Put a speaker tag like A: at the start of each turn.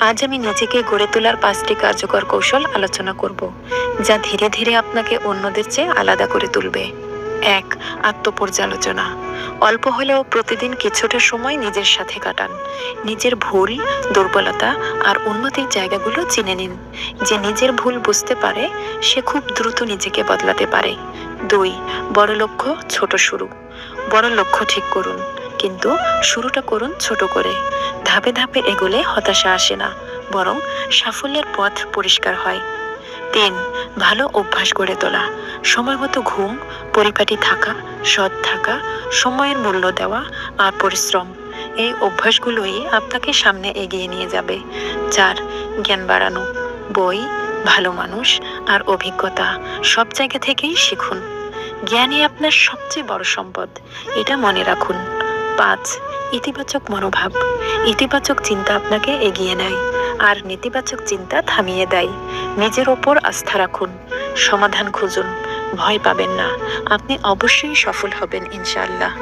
A: আজ আমি নিজেকে গড়ে তোলার 5টি কার্যকর কৌশল আলোচনা করব, যা ধীরে ধীরে আপনাকে অন্যদের চেয়ে আলাদা করে তুলবে। 1. আত্মপর্যালোচনা। অল্প হলেও প্রতিদিন কিছুটা সময় নিজের সাথে কাটান। নিজের ভুল, দুর্বলতা আর উন্নতির জায়গাগুলো চিনে নিন। যে নিজের ভুল বুঝতে পারে সে খুব দ্রুত নিজেকে বদলাতে পারে। 2. বড় লক্ষ্য, ছোট শুরু। বড় লক্ষ্য ঠিক করুন, কিন্তু শুরুটা করুন ছোট করে। ধাপে ধাপে এগোলে হতাশা আসে না, বরং সাফল্যের পথ পরিষ্কার হয়। 3. ভালো অভ্যাস গড়ে তোলা। সময় মতো ঘুম, পরিপাটি থাকা, সৎ থাকা, সময়ের মূল্য দেওয়া আর পরিশ্রম, এই অভ্যাসগুলোই আপনাকে সামনে এগিয়ে নিয়ে যাবে। 4. জ্ঞান বাড়ানো। বই, ভালো মানুষ আর অভিজ্ঞতা সব জায়গা থেকেই শিখুন। জ্ঞানই আপনার সবচেয়ে বড় সম্পদ, এটা মনে রাখুন। 5. ইতিবাচক মনোভাব। ইতিবাচক চিন্তা আপনাকে এগিয়ে নেয়, আর নেতিবাচক চিন্তা থামিয়ে দেয়। নিজের ওপর আস্থা রাখুন, সমাধান খুঁজুন, ভয় পাবেন না। আপনি অবশ্যই সফল হবেন ইনশাআল্লাহ।